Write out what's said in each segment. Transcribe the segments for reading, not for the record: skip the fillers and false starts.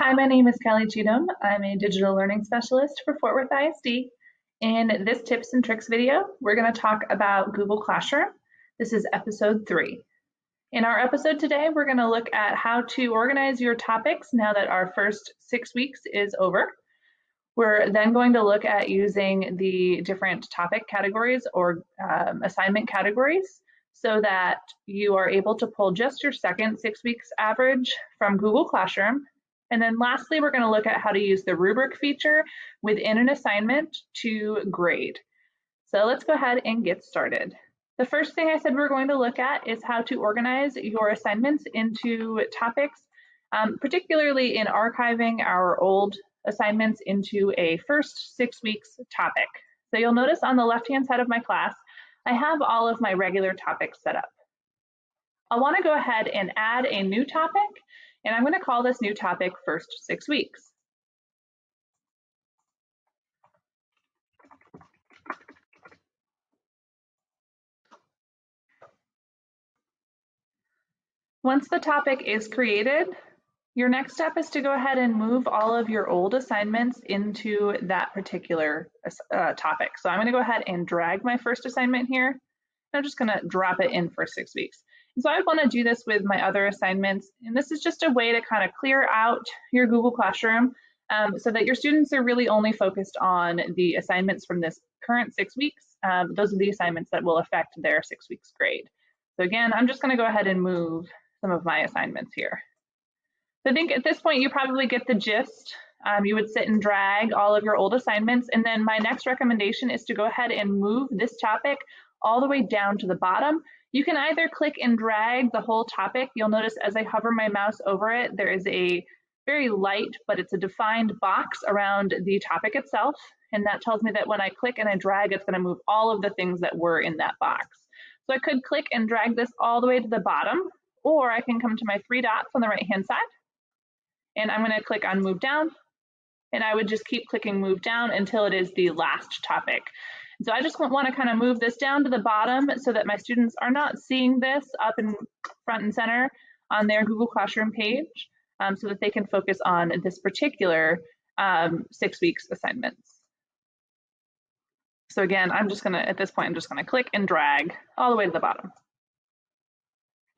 Hi, my name is Kelly Cheatham. I'm a digital learning specialist for Fort Worth ISD. In this tips and tricks video, we're going to talk about Google Classroom. This is episode 3. In our episode today, we're going to look at how to organize your topics now that our first 6 weeks is over. We're then going to look at using the different topic categories or assignment categories so that you are able to pull just your second 6 weeks average from Google Classroom. And then lastly, we're going to look at how to use the rubric feature within an assignment to grade. So let's go ahead and get started. The first thing I said we're going to look at is how to organize your assignments into topics, particularly in archiving our old assignments into a first 6 weeks topic. So you'll notice on the left-hand side of my class, I have all of my regular topics set up. I want to go ahead and add a new topic, and I'm going to call this new topic first 6 weeks. Once the topic is created, your next step is to go ahead and move all of your old assignments into that particular topic. So I'm going to go ahead and drag my first assignment here. I'm just going to drop it in for 6 weeks. And so I want to do this with my other assignments. And this is just a way to kind of clear out your Google Classroom so that your students are really only focused on the assignments from this current 6 weeks. Those are the assignments that will affect their 6 weeks grade. So again, I'm just going to go ahead and move some of my assignments here. So I think at this point you probably get the gist. You would sit and drag all of your old assignments, and then my next recommendation is to go ahead and move this topic all the way down to the bottom. You can either click and drag the whole topic. You'll notice as I hover my mouse over it, there is a very light, but it's a defined box around the topic itself, and that tells me that when I click and I drag, it's going to move all of the things that were in that box. So I could click and drag this all the way to the bottom, or I can come to my 3 dots on the right-hand side, and I'm going to click on Move Down, and I would just keep clicking Move Down until it is the last topic. So I just want to kind of move this down to the bottom so that my students are not seeing this up in front and center on their Google Classroom page so that they can focus on this particular 6 weeks assignments. So again, I'm just going to, at this point, I'm just going to click and drag all the way to the bottom.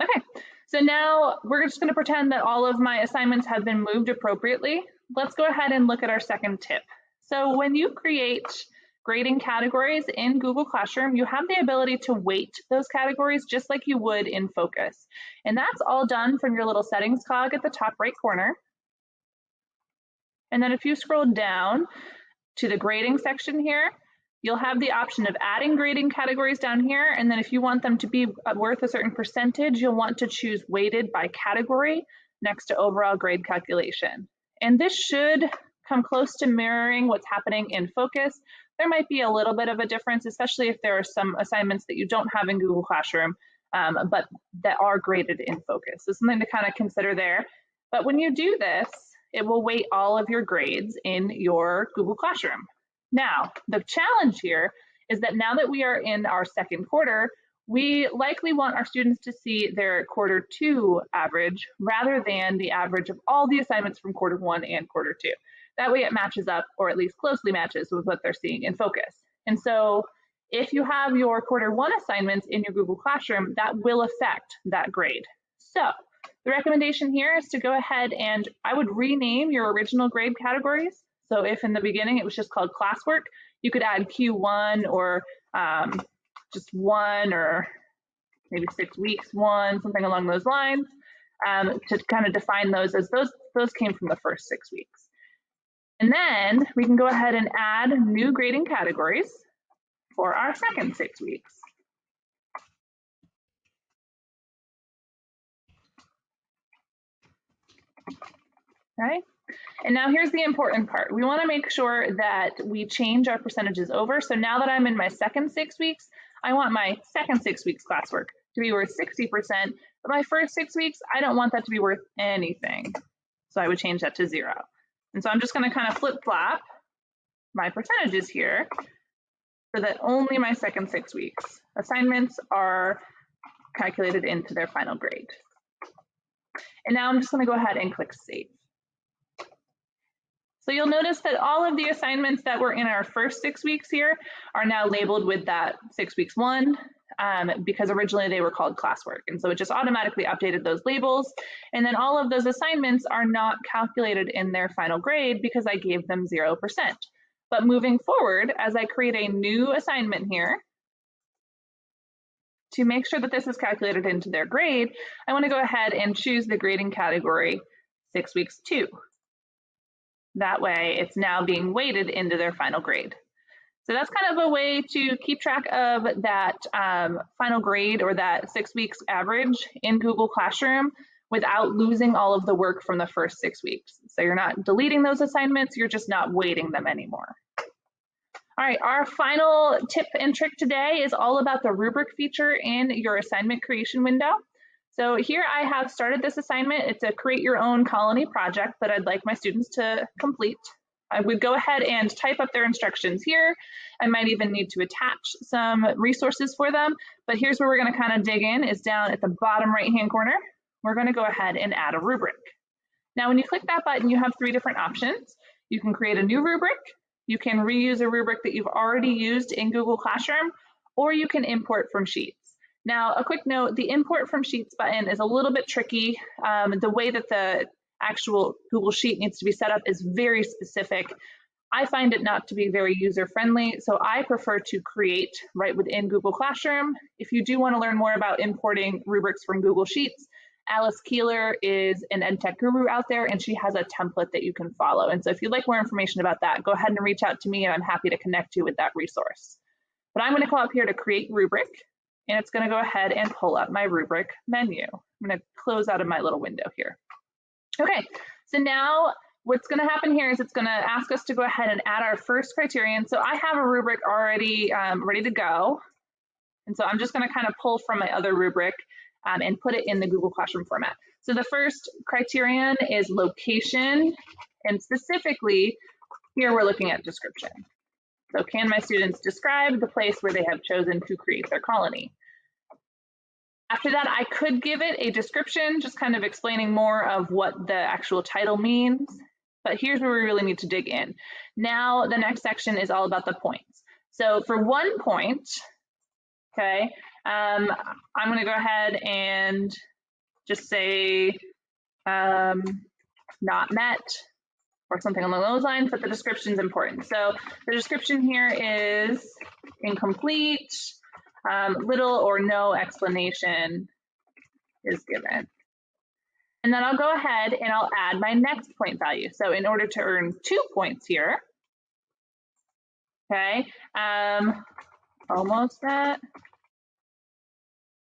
Okay, so now we're just going to pretend that all of my assignments have been moved appropriately. Let's go ahead and look at our second tip. So when you create grading categories in Google Classroom, you have the ability to weight those categories just like you would in Focus. And that's all done from your little settings cog at the top right corner. And then if you scroll down to the grading section here, you'll have the option of adding grading categories down here. And then if you want them to be worth a certain percentage, you'll want to choose weighted by category next to overall grade calculation. And this should come close to mirroring what's happening in Focus. There might be a little bit of a difference, especially if there are some assignments that you don't have in Google Classroom, but that are graded in Focus. So something to kind of consider there. But when you do this, it will weight all of your grades in your Google Classroom. Now, the challenge here is that now that we are in our second quarter, we likely want our students to see their Q2 average rather than the average of all the assignments from Q1 and Q2. That way it matches up, or at least closely matches with what they're seeing in Focus. And so if you have your Q1 assignments in your Google Classroom, that will affect that grade. So the recommendation here is to go ahead and I would rename your original grade categories. So if in the beginning it was just called classwork, you could add Q1 or just 1 or maybe 6 weeks 1, something along those lines to kind of define those as those came from the first 6 weeks. And then we can go ahead and add new grading categories for our second 6 weeks. Right? And now here's the important part. We want to make sure that we change our percentages over. So now that I'm in my second 6 weeks, I want my second 6 weeks classwork to be worth 60%, but my first 6 weeks, I don't want that to be worth anything. So I would change that to 0. And so I'm just going to kind of flip-flop my percentages here so that only my second 6 weeks assignments are calculated into their final grade. And now I'm just going to go ahead and click Save. you'll notice that all of the assignments that were in our first 6 weeks here are now labeled with that 6 weeks 1, because originally they were called classwork. And so it just automatically updated those labels. And then all of those assignments are not calculated in their final grade because I gave them 0%. But moving forward, as I create a new assignment here, to make sure that this is calculated into their grade, I want to go ahead and choose the grading category 6 weeks 2. That way it's now being weighted into their final grade. So that's kind of a way to keep track of that final grade or that 6 weeks average in Google Classroom without losing all of the work from the first 6 weeks. So you're not deleting those assignments, you're just not weighting them anymore. All right, our final tip and trick today is all about the rubric feature in your assignment creation window. So here I have started this assignment. It's a create your own colony project that I'd like my students to complete. I would go ahead and type up their instructions here. I might even need to attach some resources for them, but here's where we're going to kind of dig in, is down at the bottom right-hand corner. We're going to go ahead and add a rubric. Now, when you click that button, you have 3 different options. You can create a new rubric, you can reuse a rubric that you've already used in Google Classroom, or you can import from Sheets. Now, a quick note, the import from Sheets button is a little bit tricky. The way that the actual Google Sheet needs to be set up is very specific. I find it not to be very user-friendly, so I prefer to create right within Google Classroom. If you do want to learn more about importing rubrics from Google Sheets, Alice Keeler is an EdTech guru out there, and she has a template that you can follow. And so if you'd like more information about that, go ahead and reach out to me, and I'm happy to connect you with that resource. But I'm going to come up here to create rubric, and it's going to go ahead and pull up my rubric menu. I'm going to close out of my little window here. Okay, so now what's going to happen here is it's going to ask us to go ahead and add our first criterion. So I have a rubric already ready to go. And so I'm just going to kind of pull from my other rubric and put it in the Google Classroom format. So the first criterion is location, and specifically here we're looking at description. So can my students describe the place where they have chosen to create their colony? After that, I could give it a description, just kind of explaining more of what the actual title means. But here's where we really need to dig in. Now, the next section is all about the points. So for 1 point, okay, I'm going to go ahead and just say not met or something along those lines, but the description is important. So the description here is incomplete, little or no explanation is given. And then I'll go ahead and I'll add my next point value. So in order to earn 2 points here, okay, almost that.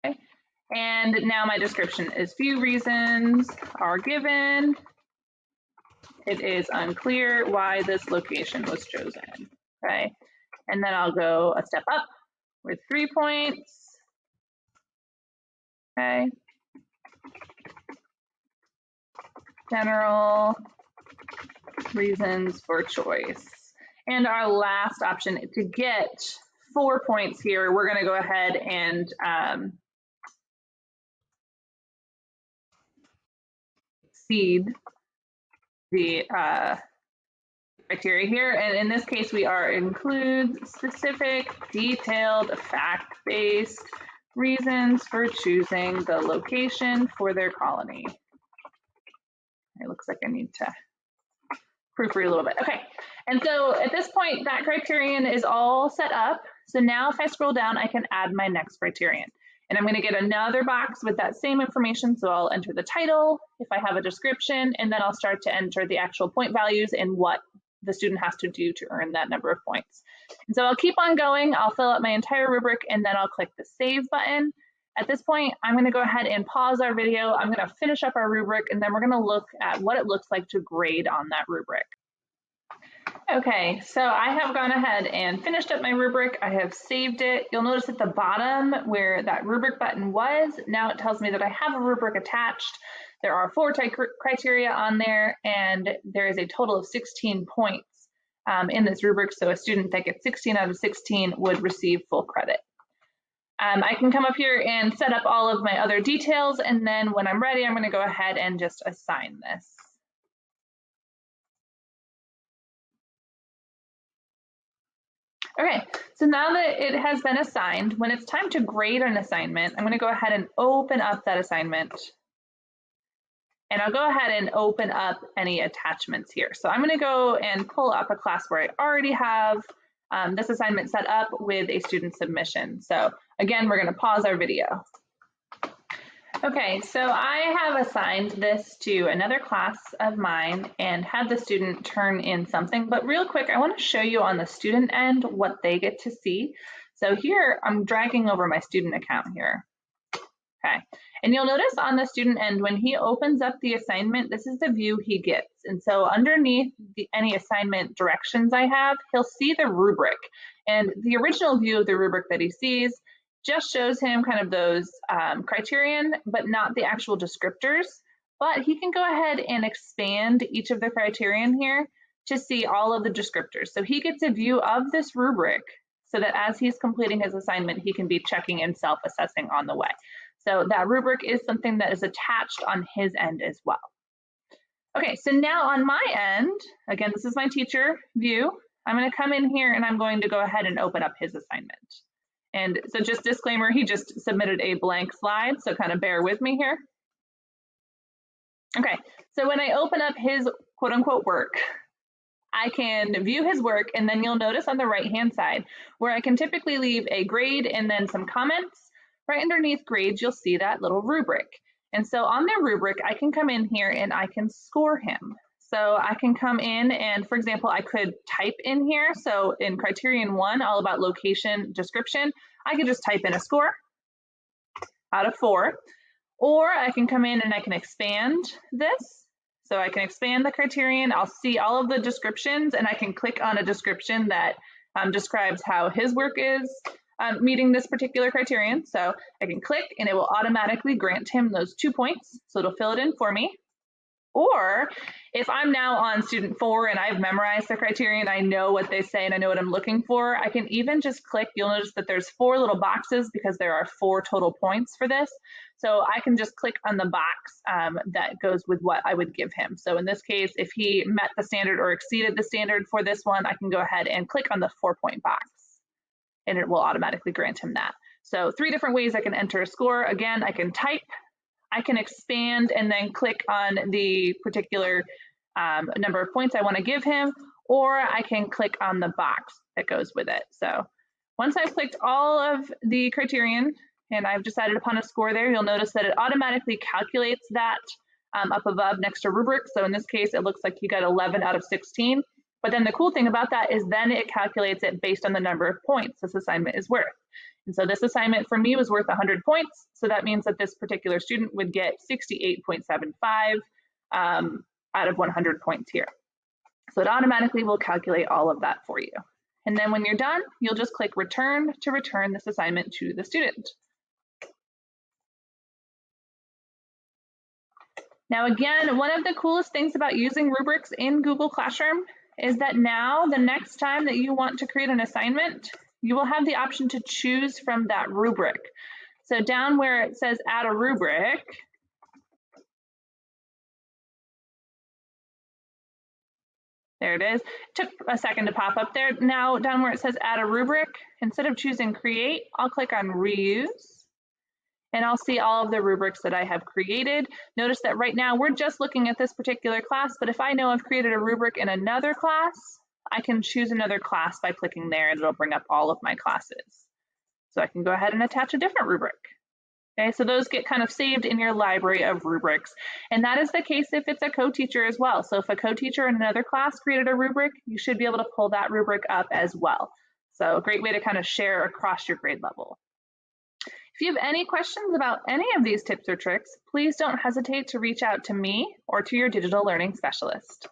Okay. And now my description is few reasons are given. It is unclear why this location was chosen. Okay. And then I'll go a step up with 3 points. Okay. General reasons for choice. And our last option to get 4 points here, we're going to go ahead and exceed the criteria here. And in this case, we are include specific, detailed, fact-based reasons for choosing the location for their colony. It looks like I need to proofread a little bit. Okay, and so at this point, that criterion is all set up. So now if I scroll down, I can add my next criterion. And I'm going to get another box with that same information. So I'll enter the title, if I have a description, and then I'll start to enter the actual point values and what the student has to do to earn that number of points. And so I'll keep on going. I'll fill out my entire rubric, and then I'll click the Save button. At this point, I'm going to go ahead and pause our video. I'm going to finish up our rubric, and then we're going to look at what it looks like to grade on that rubric. Okay, so I have gone ahead and finished up my rubric. I have saved it. You'll notice at the bottom where that rubric button was, now it tells me that I have a rubric attached. There are 4 criteria on there, and there is a total of 16 points in this rubric. So a student that gets 16 out of 16 would receive full credit. I can come up here and set up all of my other details, and then when I'm ready, I'm going to go ahead and just assign this. Okay, so now that it has been assigned, when it's time to grade an assignment, I'm going to go ahead and open up that assignment. And I'll go ahead and open up any attachments here. So I'm going to go and pull up a class where I already have this assignment set up with a student submission. So again, we're going to pause our video. Okay, so I have assigned this to another class of mine and had the student turn in something, but real quick, I want to show you on the student end what they get to see. So here, I'm dragging over my student account here. Okay, and you'll notice on the student end, when he opens up the assignment, this is the view he gets. And so underneath any assignment directions I have, he'll see the rubric. And the original view of the rubric that he sees just shows him kind of those criterion, but not the actual descriptors. But he can go ahead and expand each of the criterion here to see all of the descriptors. So he gets a view of this rubric so that as he's completing his assignment, he can be checking and self-assessing on the way. So that rubric is something that is attached on his end as well. Okay, so now on my end, again, this is my teacher view. I'm going to come in here and I'm going to go ahead and open up his assignment. And so just disclaimer, he just submitted a blank slide, so kind of bear with me here. Okay, so when I open up his quote unquote work, I can view his work, and then you'll notice on the right-hand side where I can typically leave a grade and then some comments. Right underneath grades, you'll see that little rubric. And so on the rubric, I can come in here and I can score him. So I can come in and, for example, I could type in here. So in criterion 1, all about location description, I could just type in a score out of 4. Or I can come in and I can expand this. So I can expand the criterion. I'll see all of the descriptions and I can click on a description that describes how his work is meeting this particular criterion. So I can click and it will automatically grant him those 2 points. So it'll fill it in for me. Or if I'm now on student 4 and I've memorized the criterion, I know what they say and I know what I'm looking for, I can even just click. You'll notice that there's 4 little boxes because there are 4 total points for this. So I can just click on the box that goes with what I would give him. So in this case, if he met the standard or exceeded the standard for this one, I can go ahead and click on the 4-point box and it will automatically grant him that. So 3 different ways I can enter a score. Again, I can type, I can expand and then click on the particular number of points I want to give him, or I can click on the box that goes with it. So once I've clicked all of the criterion and I've decided upon a score there, you'll notice that it automatically calculates that up above next to rubric. So in this case, it looks like you got 11 out of 16. But then the cool thing about that is then it calculates it based on the number of points this assignment is worth. And so this assignment for me was worth 100 points. So that means that this particular student would get 68.75 out of 100 points here. So it automatically will calculate all of that for you. And then when you're done, you'll just click return to return this assignment to the student. Now again, one of the coolest things about using rubrics in Google Classroom is that now the next time that you want to create an assignment, you will have the option to choose from that rubric. So down where it says add a rubric, there it is. It took a second to pop up there. Now down where it says add a rubric, instead of choosing create, I'll click on reuse. And I'll see all of the rubrics that I have created. Notice that right now we're just looking at this particular class, but if I know I've created a rubric in another class, I can choose another class by clicking there and it'll bring up all of my classes. So I can go ahead and attach a different rubric. Okay, so those get kind of saved in your library of rubrics. And that is the case if it's a co-teacher as well. So if a co-teacher in another class created a rubric, you should be able to pull that rubric up as well. So a great way to kind of share across your grade level. If you have any questions about any of these tips or tricks, please don't hesitate to reach out to me or to your digital learning specialist.